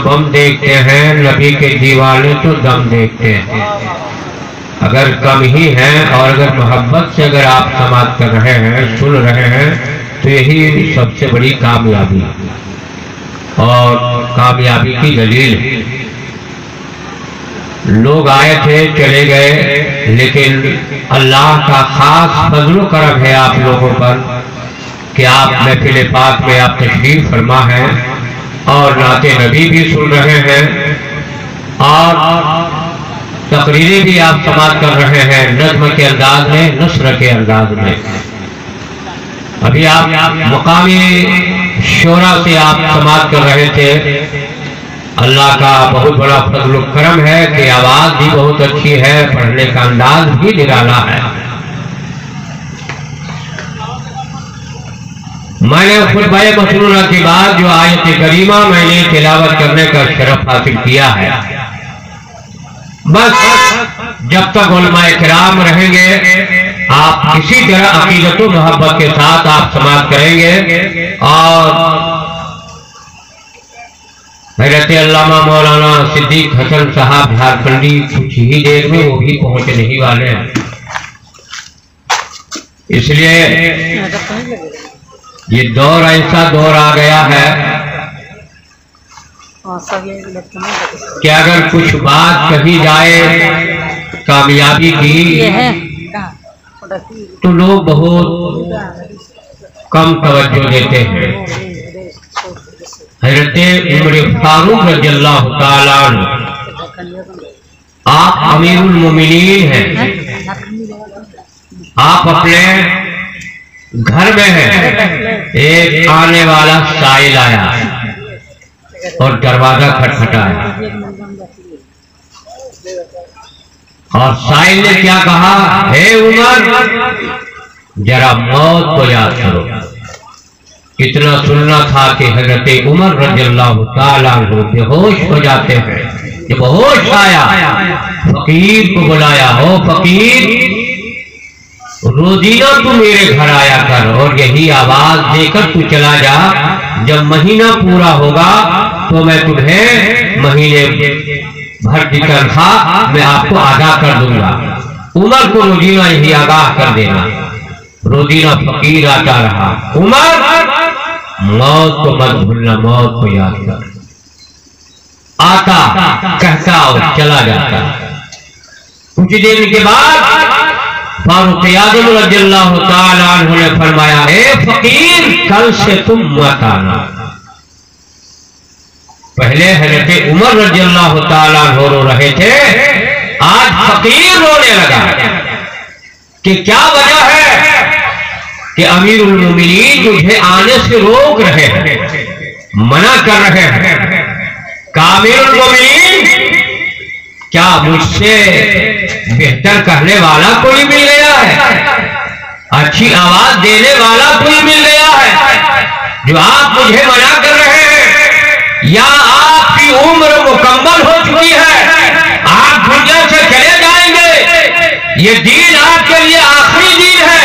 بم دیکھتے ہیں، نبی کے دیوانے تو دم دیکھتے ہیں۔ اگر کم ہی ہیں اور اگر محبت سے اگر آپ سماعت کر رہے ہیں، سن رہے ہیں، تو یہی سب سے بڑی کامیابی اور کامیابی کی دلیل ہے۔ لوگ آئے تھے چلے گئے، لیکن اللہ کا خاص فضل و کرم ہے آپ لوگوں پر کہ آپ محفل پاک میں آپ تشریف فرما ہیں اور نعت نبی بھی سن رہے ہیں اور تقریریں بھی آپ سماعت کر رہے ہیں، نظم کے انداز میں، نثر کے انداز میں۔ ابھی آپ مقامی شعراء سے آپ سماعت کر رہے تھے۔ اللہ کا بہت بڑا فضل و کرم ہے کہ آواز بھی بہت اچھی ہے، پڑھنے کا انداز بھی نرالا ہے۔ میں نے خطبہ مسنونہ کے بعد جو آیت کریمہ میں نے تلاوت کرنے کا شرف حاصل کیا ہے، بس جب تک علماء کرام رہیں گے آپ اسی طرح عقیدت و محبت کے ساتھ آپ سماعت کریں گے۔ اور حضرت علامہ مولانا صدیق حسن صاحب جھارکھنڈی کچھ ہی دیر میں وہ بھی پہنچنے ہی والے ہیں، اس لیے یہ دور ایسا دور آ گیا ہے کہ اگر کچھ بات کہی جائے کامیابی کی تو لوگ بہت کم توجہ دیتے ہیں۔ حضرت عمر فاروق رضی اللہ تعالیٰ عنہ آپ امیر المومنین ہیں، آپ اپنے گھر میں ہیں، ایک آنے والا سائل آیا اور دروازہ کھٹکھٹایا اور سائل نے کیا کہا، اے عمر ذرا موت کو یاد کرو۔ اتنا سننا تھا کہ حضرت عمر رضی اللہ تعالیٰ عنہ بے ہوش ہو جاتے ہیں۔ جب ہوش آیا فقیر کو بلایا، ہو فقیر روزینہ تو میرے گھر آیا کر اور یہی آواز دے کر تو چلا جا، جب مہینہ پورا ہوگا تو میں تمہیں مہینے بھر کی تنخواہ میں آپ کو ادا کر دوں گا۔ عمر کو روزینہ یہی آگاہ کر دینا۔ روزینہ فقیر آتا رہا، عمر موت کو مت بھولنا، موت کو یاد کر۔ آتا کہتا اور چلا جاتا۔ کچھ دن کے بعد فاروق اعظم رضی اللہ تعالیٰ عنہ نے فرمایا، اے فقیر کل سے تم مت آنا۔ پہلے حضرت عمر رضی اللہ تعالیٰ عنہ رو رہے تھے، آج فقیر رونے لگا کہ کیا وجہ ہے کہ امیر المومنین مجھے آنے سے روک رہے ہیں، منع کر رہے ہیں۔ کہ امیر المومنین کیا مجھ سے بہتر کہنے والا کوئی مل گیا ہے، اچھی آواز دینے والا کوئی مل گیا ہے جو آپ مجھے منع کر رہے ہیں؟ یا آپ کی عمر مکمل ہو چکی ہے، آپ دنیا سے چلے جائیں گے، یہ دین آپ کے لیے آخری دین ہے؟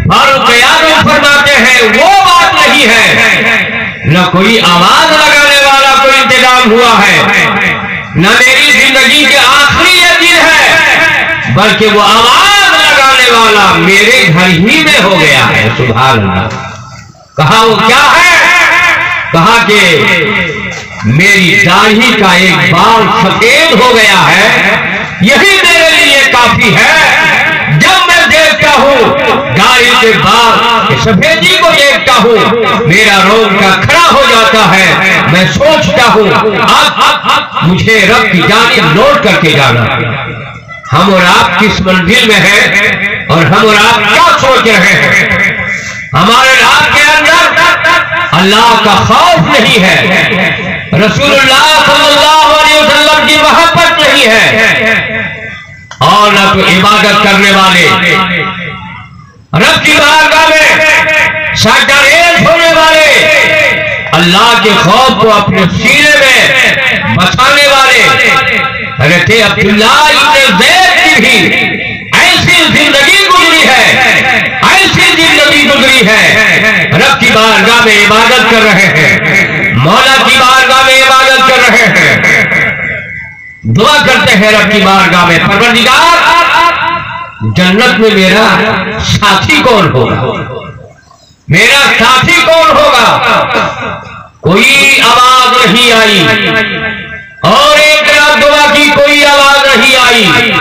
فاروق اعظم فرماتے ہیں وہ بات نہیں ہے، نہ کوئی آواز لگانے والا کوئی انتظام ہوا ہے، نہ میری زندگی کے آخری یہ دن ہے، بلکہ وہ آواز لگانے والا میرے گھر ہی میں ہو گیا ہے۔ سبحان اللہ۔ کہا وہ کیا ہے؟ کہا کہ میری داڑھی کا ایک بال سفید ہو گیا ہے، یہی میرے لیے کافی ہے۔ جب میں دیکھتا ہوں داڑھی کے بال سفیدی کو دیکھتا ہوں میرا رونگٹا کھڑا ہو جاتا ہے، میں سوچتا ہوں اب مجھے رب کی جانب لوٹ کر کے جانا۔ ہم اور آپ کس منزل میں ہیں اور ہم اور آپ کیا سوچ رہے ہیں؟ ہمارے آپ کے اندر اللہ کا خوف نہیں ہے، رسول اللہ صلی اللہ علیہ وسلم کی محبت نہیں ہے، اور نہ تو عبادت کرنے والے رب کی بارگاہ میں سجدہ ریز ہونے والے، اللہ کے خوف کو اپنے سینے میں بسانے والے۔ حضرت عبداللہ ابن زید کی بھی ایسی زندگی گزری ہے، ایسی زندگی گزری ہے، رب کی بارگاہ میں عبادت کر رہے ہیں، مولا کی بارگاہ میں عبادت دعا کرتے ہیں رب کی بارگاہ میں، پروردگار جنت میں میرا ساتھی کون ہوگا، میرا ساتھی کون ہوگا؟ کوئی آواز نہیں آئی، اور ایک رات دعا کی کوئی آواز نہیں آئی،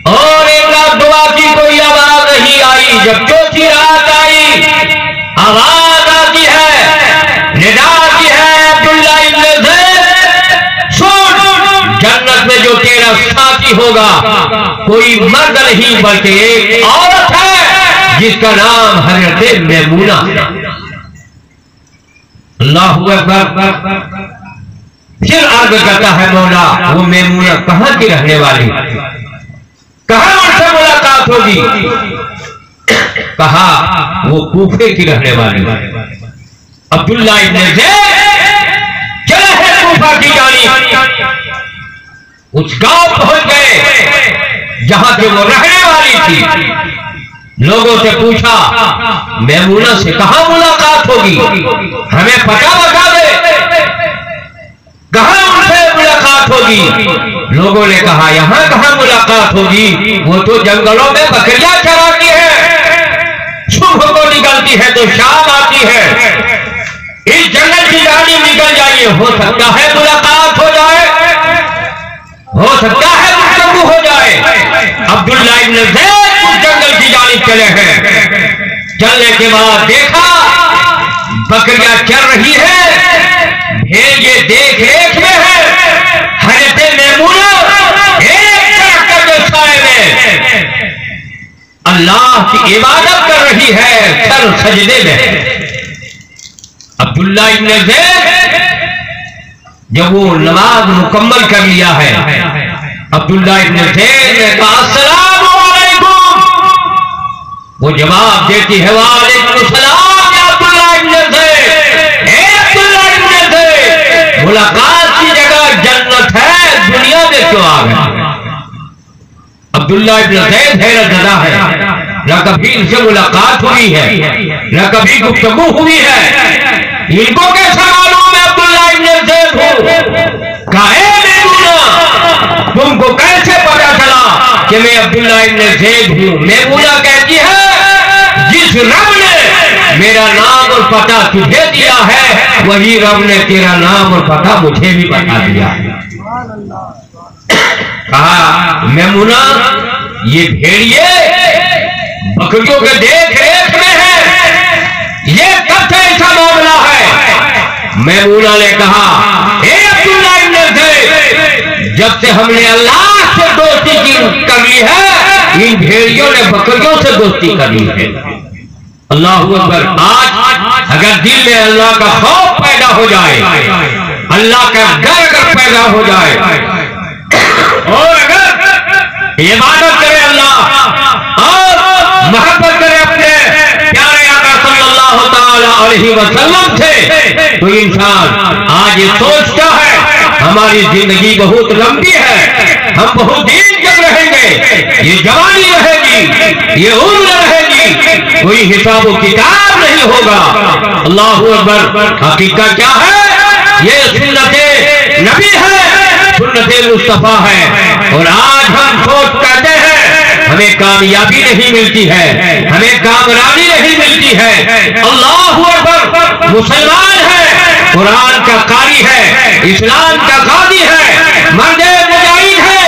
اور ایک رات دعا کی کوئی آواز نہیں آئی۔ جب چوتھی رات آئی، آواز آتی ہے، ندا آتی ہے، عبداللہ ابن زید سن، جنت میں جو تیرا ساتھی ہوگا کوئی مرد نہیں بلکہ ایک عورت ہے جس کا نام حضرت میمونہ۔ اللہ اکبر۔ پھر عرض کرتا ہے مولا وہ میمونہ کہاں کی رہنے والی، کہاں ان سے ملاقات ہوگی؟ کہا وہ کوفے کی رہنے والی۔ عبداللہ ابن زید چلے ہیں کوفہ کی جانب، اس گاؤں پہنچ گئے جہاں سے وہ رہنے والی تھی۔ لوگوں سے پوچھا میمونہ سے کہاں ملاقات ہوگی، ہمیں پتہ بتا دے، کہاں ان سے ملاقات ہوگی؟ لوگوں نے کہا یہاں کہاں ملاقات ہوگی، وہ تو جنگلوں میں بکریاں چراتی ہے، صبح کو نکلتی ہے تو شام آتی ہے، اس جنگل کی جانب نکل جائیے، ہو سکتا ہے ملاقات ہو جائے، ہو سکتا ہے گفتگو ہو جائے۔ عبداللہ ابن زید اس جنگل کی جانب چلے ہیں، چلنے کے بعد دیکھا بکریاں چر رہی ہے، یہ دیکھ ریکھ میں ہے، حضرت میمونہ ایک درخت کے سائے میں اللہ کی عبادت کر رہی ہے، سر سجدے میں۔ عبداللہ ابن زید جب وہ نماز مکمل کر لیا ہے، عبداللہ ابن زید نے کہا السلام علیکم، وہ جواب دیتی ہے وعلیکم السلام یا عبداللہ ابن زید، اے عبداللہ ابن زید، ملاقات کی جگہ جنت ہے، دنیا میں کیوں آ گئے؟ عبداللہ ابن زید حیرت زدہ ہے، نہ کبھی ان سے ملاقات ہوئی ہے، نہ کبھی گفتگو ہوئی ہے، ان کو کیسا معلوم ہے عبداللہ ابن زید ہوں؟ کہا اے میمونہ تم کو کیسے پتا چلا کہ میں عبداللہ ابن زید ہوں؟ میمونہ کہتی ہے جس رب نے میرا نام اور پتہ تجھے دیا ہے وہی رب نے تیرا نام اور پتہ مجھے بھی بتا دیا ہے۔ کہا میمونہ یہ بھیڑیے بکریوں کے دیکھ ریکھ میں ہے، یہ کب سے ایسا معاملہ ہے؟ میمونہ نے کہا اے عبداللہ ابن زید، جب سے ہم نے اللہ سے دوستی کر لی ہے ان بھیڑیوں نے بکریوں سے دوستی کر لی ہے۔ اللہ اکبر۔ آج اگر دل میں اللہ کا خوف پیدا ہو جائے، اللہ کا ڈر اگر پیدا ہو جائے اور اگر عبادت کرے اللہ اور محبت کرے اپنے پیارے آقا صلی اللہ تعالی علیہ وسلم سے، تو انسان آج یہ سوچتا ہے ہماری زندگی بہت لمبی ہے، ہم بہت دیر تک رہیں گے، یہ جوانی رہے گی، یہ عمر رہے گی، کوئی حساب و کتاب نہیں ہوگا۔ اللہ اکبر۔ حقیقت کیا ہے؟ یہ سنت نبی ہے، سنت مصطفیٰ ہے، اور آج ہم سوچ کرتے ہیں ہمیں کامیابی نہیں ملتی ہے، ہمیں کامرانی نہیں ملتی ہے۔ اللہ اکبر۔ مسلمان ہے، قرآن کا قاری ہے، اسلام کا قاضی ہے، مرد مجاہد ہے،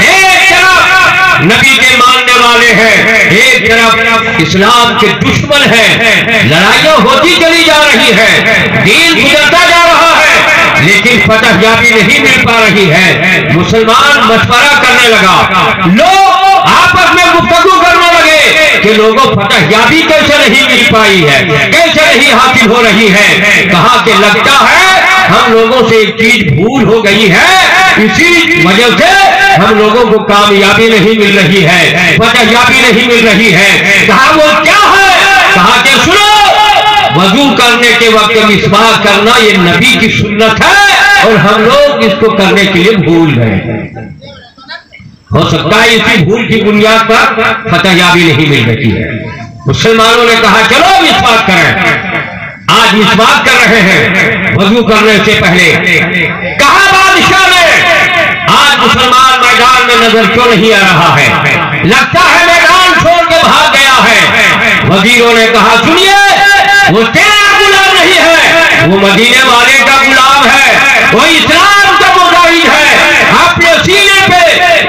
ایک طرف نبی کے ماننے والے ہیں، ایک طرف اسلام کے دشمن ہیں، لڑائیاں ہوتی چلی جا رہی ہے، دین گزرتا جا رہا ہے، لیکن فتح یابی نہیں مل پا رہی ہے۔ مسلمان مشورہ کرنے لگا، لوگ آپس میں گفتگو کرنے لگے کہ لوگوں فتح یابی کیسے نہیں مل پائی ہے، کیسے نہیں حاصل ہو رہی ہے۔ کہا کہ لگتا ہے ہم لوگوں سے ایک چیز بھول ہو گئی ہے، اسی وجہ سے ہم لوگوں کو کامیابی نہیں مل رہی ہے، فتح یابی نہیں مل رہی ہے۔ کہا وہ کیا ہے؟ کہا کہ سنو، وضو کرنے کے وقت مسواک کرنا یہ نبی کی سنت ہے اور ہم لوگ اس کو کرنے کے لیے بھول گئے۔ ہو سکتا ہے اسی بھول کی بنیاد پر فتح یابی نہیں مل رہی ہے۔ مسلمانوں نے کہا چلو مسواک کریں، آج مسواک کر رہے ہیں وضو کرنے سے پہلے۔ کہا بادشاہ نے آج مسلمان میں نظر کیوں نہیں آ رہا ہے؟ لگتا ہے میدان چھوڑ کے بھاگ گیا ہے۔ وزیروں نے کہا سنیے، وہ تیرا غلام نہیں ہے، وہ مدینے والے کا غلام ہے، وہ اسلام کا مجاہد ہے، اپنے سینے پہ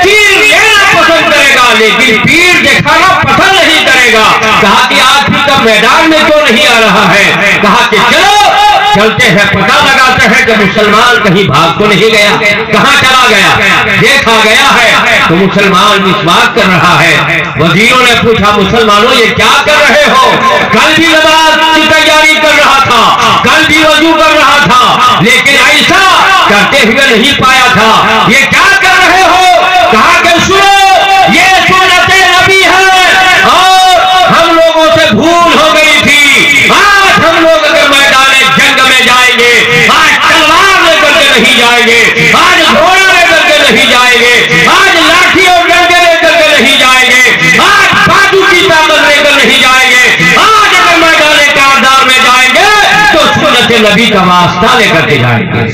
تیر لینا پسند کرے گا لیکن پیر دکھانا پسند نہیں کرے گا۔ کہا کہ آج بھی کا میدان میں کیوں نہیں آ رہا ہے؟ کہا کہ چلو چلتے ہیں، پتہ لگاتے ہیں کہ مسلمان کہیں بھاگ تو نہیں گیا، کہاں چلا گیا؟ دیکھا گیا ہے تو مسلمان مسواک کر رہا ہے۔ وزیروں نے پوچھا مسلمانوں یہ کیا کر رہے ہو؟ کل بھی نماز کی تیاری کر رہا تھا، کل بھی وضو کر رہا تھا، لیکن ایسا کرتے ہوئے نہیں پایا تھا، یہ کیا کر رہے ہو؟ کہا کہ سنو یہ سنت نبی ہے اور ہم لوگوں سے بھول ہو گئی تھی، آج ہم لوگ اگر میدان جنگ میں جائیں گے، آج تلوار لے کر کے نہیں جائیں گے، آج گھوڑا لے کر کے نہیں جائیں گے، آج لاٹھی اور ڈنڈے لے کر کے نہیں جائیں گے، آج بازو کی طاقت لے کر نہیں جائیں گے، آج اگر میدان کاردار میں جائیں گے تو سنت نبی کا واسطہ لے کر کے جائیں گے۔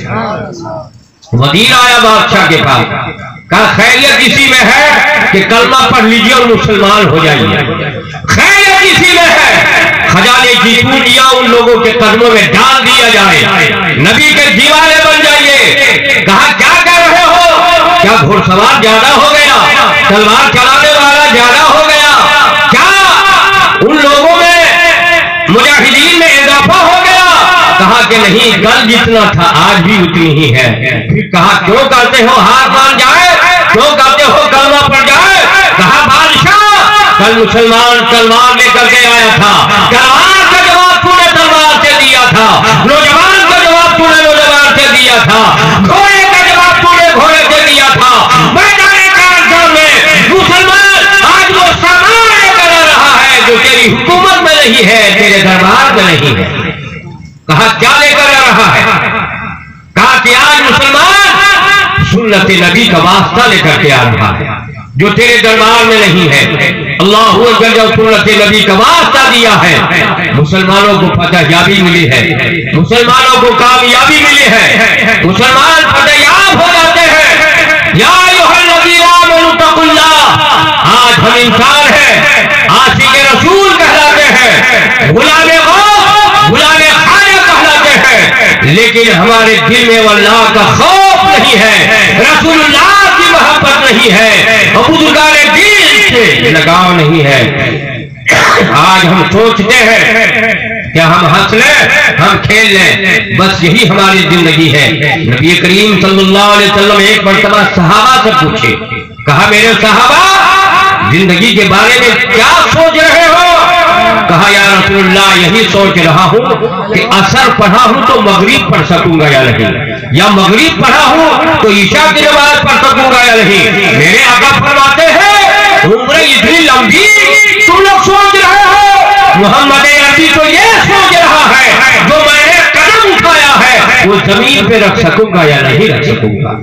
وزیر آیا بادشاہ کے پاس، کہا خیریت اسی میں ہے کہ کلمہ پڑھ لیجیے اور مسلمان ہو جائیے، خیریت اسی میں ہے خزانے کی پونجیاں ان لوگوں کے قدموں میں ڈال دیا جائے، نبی کے دیوانے بن جائیے۔ کہا کیا کر رہے ہو؟ کیا گھوڑ سوار زیادہ ہو گیا؟ تلوار چلانے والا زیادہ ہو گیا؟ کیا ان لوگوں میں مجاہدین میں اضافہ ہو گیا؟ کہا کہ نہیں، کل جتنا تھا آج بھی اتنی ہی ہے۔ پھر کہا کیوں کرتے ہو ہار مان جائے، کیوں کرتے ہو کلمہ پڑ جائے؟ کہا بادشاہ کل مسلمان تلوار لے کر کے آیا تھا، تلوار کا جواب تو نے تلوار سے دیا تھا، نوجوان کا جواب تو نے نوجوان سے دیا تھا، گھوڑے کا جواب تو نے گھوڑے سے دیا تھا۔ میدان کارگل میں مسلمان آج وہ سامان لے کر آ رہا ہے جو تیری حکومت میں نہیں ہے، تیرے دربار میں نہیں ہے۔ کہا کیا لے کر آ رہا ہے؟ کہا کہ آج مسلمان سنت نبی کا واسطہ لے کر کے آ رہا ہے جو تیرے دربار میں نہیں ہے۔ اللہ اکبر، جو سنت نبی کا واسطہ دیا ہے مسلمانوں کو فتح یابی ملی ہے، مسلمانوں کو کامیابی ملی ہے، مسلمان فتح یاب ہو جاتے ہیں۔ یا ایھا الذین آمنوا اتقوا اللہ، آج ہم انسان ہیں، عاشق رسول کہلاتے ہیں، غلام غوث غلام خالق کہلاتے ہیں، لیکن ہمارے دل میں اللہ کا خوف نہیں ہے، رسول اللہ کی محبت نہیں ہے، بزرگان دین سے لگاؤ نہیں ہے۔ آج ہم سوچتے ہیں کہ ہم ہنس لیں، ہم کھیل لیں، بس یہی ہماری زندگی ہے۔ نبی کریم صلی اللہ علیہ وسلم ایک مرتبہ صحابہ سے پوچھے، کہا میرے صحابہ زندگی کے بارے میں کیا سوچ رہے ہو؟ کہا یا رسول اللہ یہی سوچ رہا ہوں کہ عصر پڑھا ہوں تو مغرب پڑھ سکوں گا یا نہیں، یا مغرب پڑھا ہوں تو عشاء کی نماز پڑھ سکوں گا یا نہیں۔ میرے آقا فرماتے ہیں عمریں اتنی لمبی تم لوگ سوچ رہے ہو، محمد عربی تو یہ سوچ رہا ہے جو میں نے قدم اٹھایا ہے وہ زمین پہ رکھ سکوں گا یا نہیں رکھ سکوں گا،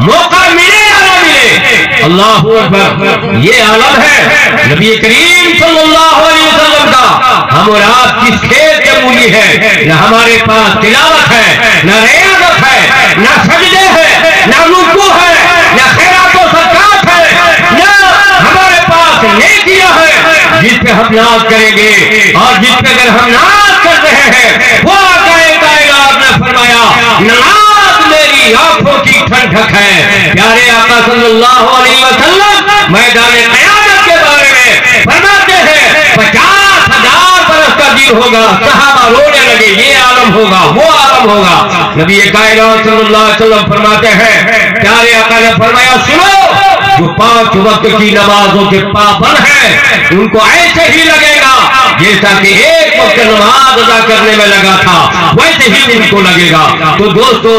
موقع ملے یا نہ ملے۔ اللہ اکبر، یہ عالم ہے نبی کریم صلی اللہ علیہ وسلم کا۔ ہم اور آپ کس کھیت کے مولی ہے، نہ ہمارے پاس تلاوت ہے، نہ ریاضت ہے، نہ سجدے ہے، نہ رکوع ہے، نہ خیرات و صدقات ہے، نہ ہمارے پاس نیکیاں ہے جس پہ ہم ناز کریں گے، اور جس پہ اگر ہم ناز کر رہے ہیں وہ آقا کائنات نے فرمایا نماز میری آنکھوں کی ٹھنڈک ہے۔ پیارے آقا صلی اللہ علیہ وسلم میدان قیامت کے بارے میں فرماتے ہیں 50,000 برس کا دن ہوگا، صحابہ رونے لگے، یہ عالم ہوگا وہ عالم ہوگا۔ نبی کائنات صلی اللہ علیہ وسلم فرماتے ہیں، پیارے آقا نے فرمایا سنو، جو 5 وقت کی نمازوں کے پابند ہیں ان کو ایسے ہی لگے گا جیسا کہ ایک وقت نماز ادا کرنے میں لگا تھا، ویسے ہی ان کو لگے گا۔ تو دوستو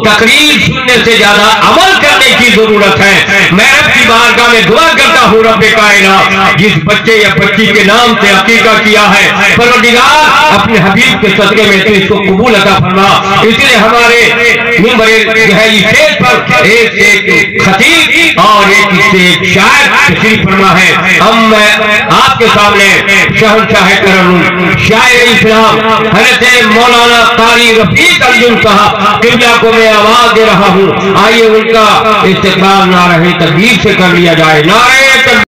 تقریر سننے سے زیادہ عمل کرنے کی ضرورت ہے۔ میں رب کی بارگاہ میں دعا کرتا ہوں رب کائنات جس بچے یا بچی کے نام سے عقیقہ کیا ہے پروردگار اپنے حبیب کے صدقے میں تو اس کو قبول عطا فرما۔ اس لیے ہمارے ممبر جو ہے اسٹیج پر ایک خطیب اور ایک شاعر تشریف فرما ہے. اب میں آپ کے سامنے شہنشاہ کرم شاعر اسلام حضرت مولانا قاری رفیق ارجن صاحب قبلہ کو میں آواز دے رہا ہوں. آئیے ان کا استقبال نعرہ تکبیر سے کر لیا جائے. نعرہ